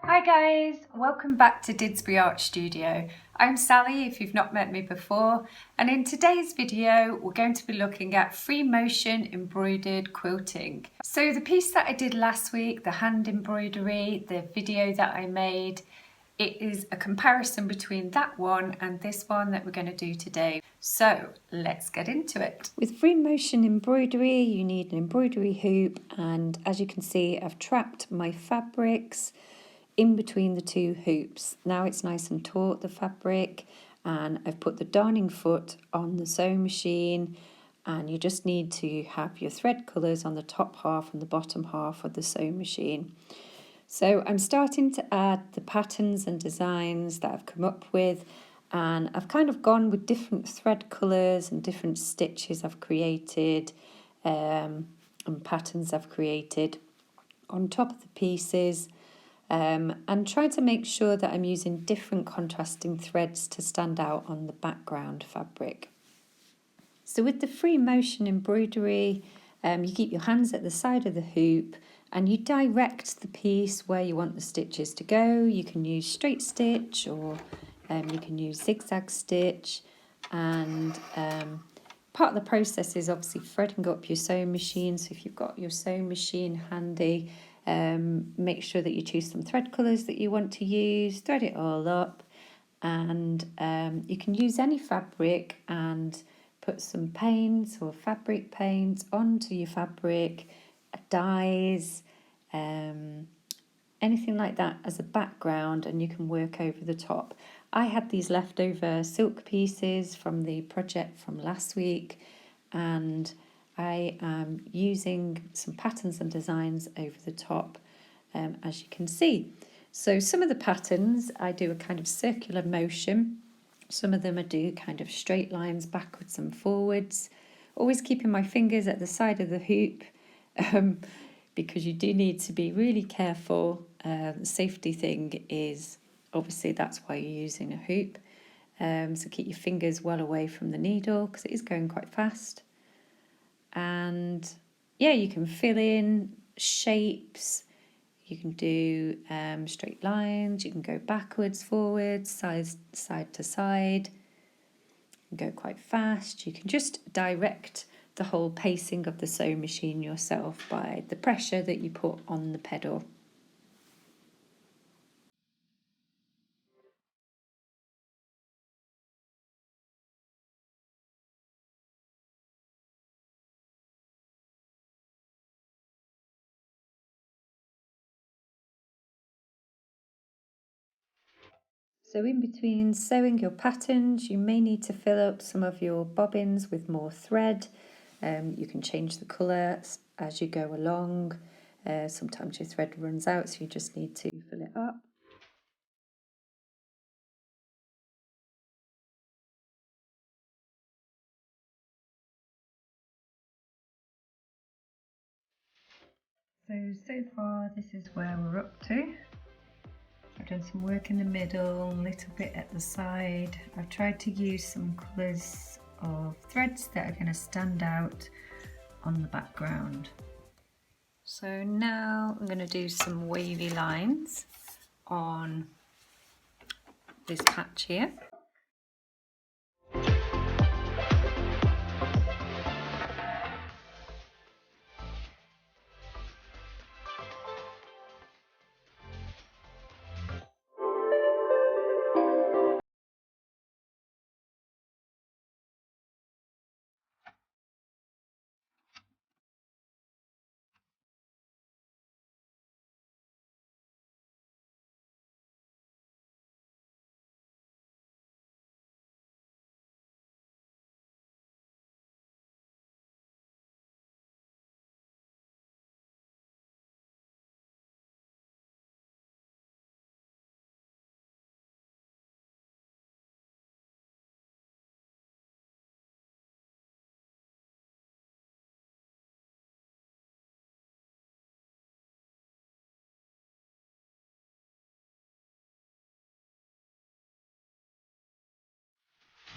Hi guys, welcome back to Didsburyartstudio. I'm Sally if you've not met me before, and in today's video we're going to be looking at free motion embroidered quilting. So the piece that I did last week, the hand embroidery, the video that I made, it is a comparison between that one and this one that we're going to do today. So let's get into it. With free motion embroidery you need an embroidery hoop, and as you can see I've trapped my fabrics in between the two hoops. Now it's nice and taut, the fabric, and I've put the darning foot on the sewing machine, and you just need to have your thread colours on the top half and the bottom half of the sewing machine. So I'm starting to add the patterns and designs that I've come up with, and I've kind of gone with different thread colours and different stitches I've created and patterns I've created on top of the pieces. And try to make sure that I'm using different contrasting threads to stand out on the background fabric. So with the free motion embroidery, you keep your hands at the side of the hoop and you direct the piece where you want the stitches to go. You can use straight stitch or you can use zigzag stitch, and part of the process is obviously threading up your sewing machine. So if you've got your sewing machine handy, make sure that you choose some thread colours that you want to use, thread it all up, and you can use any fabric and put some paints or fabric paints onto your fabric, dyes, anything like that as a background, and you can work over the top. I had these leftover silk pieces from the project from last week, and I am using some patterns and designs over the top, as you can see. So some of the patterns I do a kind of circular motion, some of them I do kind of straight lines backwards and forwards, always keeping my fingers at the side of the hoop, because you do need to be really careful. The safety thing is obviously that's why you're using a hoop, so keep your fingers well away from the needle because it is going quite fast. And yeah, you can fill in shapes, you can do straight lines, you can go backwards, forwards, side to side, you can go quite fast. You can just direct the whole pacing of the sewing machine yourself by the pressure that you put on the pedal. So in between sewing your patterns, you may need to fill up some of your bobbins with more thread. You can change the colour as you go along. Sometimes your thread runs out, so you just need to fill it up. So far this is where we're up to. I've done some work in the middle, a little bit at the side. I've tried to use some colours of threads that are going to stand out on the background. So now I'm going to do some wavy lines on this patch here.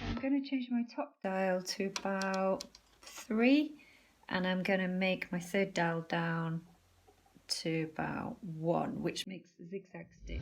I'm going to change my top dial to about 3, and I'm going to make my third dial down to about 1, which makes the zigzag stitch.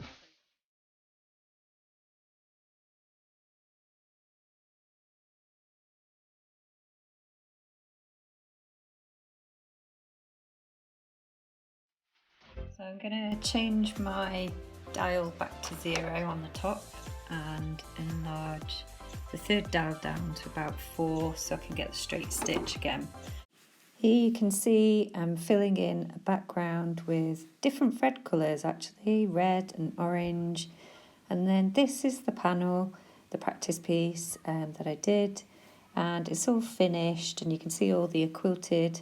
So I'm going to change my dial back to 0 on the top and enlarge the third dial down to about 4 so I can get the straight stitch again. Here you can see I'm filling in a background with different thread colours actually, red and orange, and then this is the panel, the practice piece that I did, and it's all finished and you can see all the quilted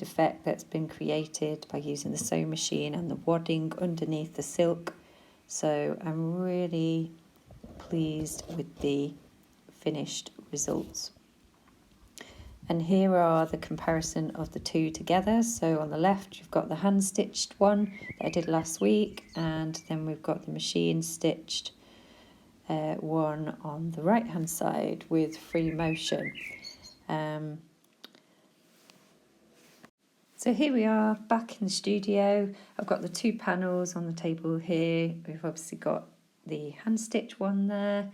effect that's been created by using the sewing machine and the wadding underneath the silk. So I'm really pleased with the finished results. And here are the comparison of the two together. So on the left you've got the hand stitched one that I did last week, and then we've got the machine stitched one on the right hand side with free motion. So here we are back in the studio. I've got the two panels on the table here. We've obviously got the hand stitch one there,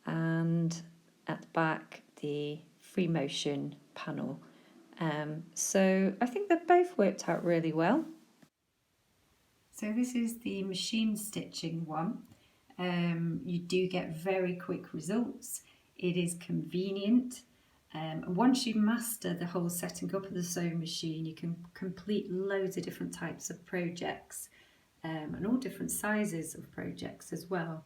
and at the back the free motion panel. So I think they've both worked out really well. So this is the machine stitching one. You do get very quick results. It is convenient. Once you master the whole setting up of the sewing machine, you can complete loads of different types of projects and all different sizes of projects as well.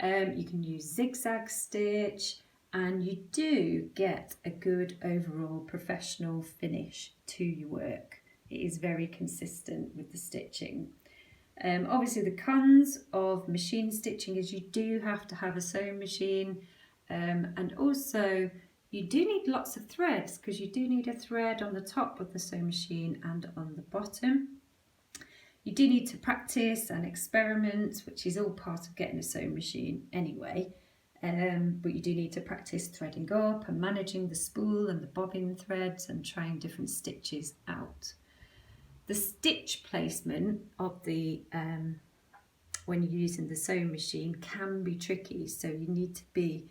You can use zigzag stitch, and you do get a good overall professional finish to your work. It is very consistent with the stitching. Obviously the cons of machine stitching is you do have to have a sewing machine, and also you do need lots of threads, because you do need a thread on the top of the sewing machine and on the bottom. You do need to practice and experiment, which is all part of getting a sewing machine anyway, but you do need to practice threading up and managing the spool and the bobbin threads and trying different stitches out. The stitch placement of the when you're using the sewing machine can be tricky, so you need to be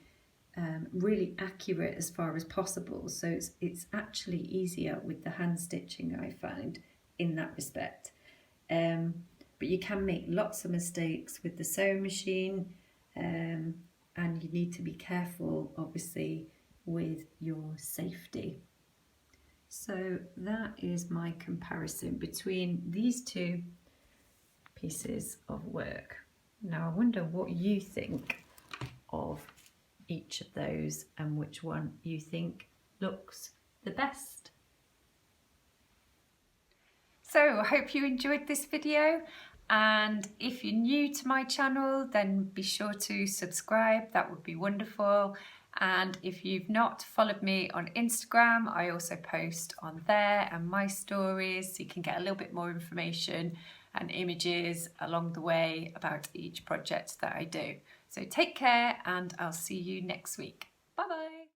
really accurate as far as possible. So it's actually easier with the hand stitching, I find, in that respect. But you can make lots of mistakes with the sewing machine, and you need to be careful, obviously, with your safety. So that is my comparison between these two pieces of work. Now I wonder what you think of each of those and which one you think looks the best. So I hope you enjoyed this video, and if you're new to my channel then be sure to subscribe, that would be wonderful. And if you've not followed me on Instagram, I also post on there and my stories, so you can get a little bit more information and images along the way about each project that I do. So take care, and I'll see you next week. Bye bye.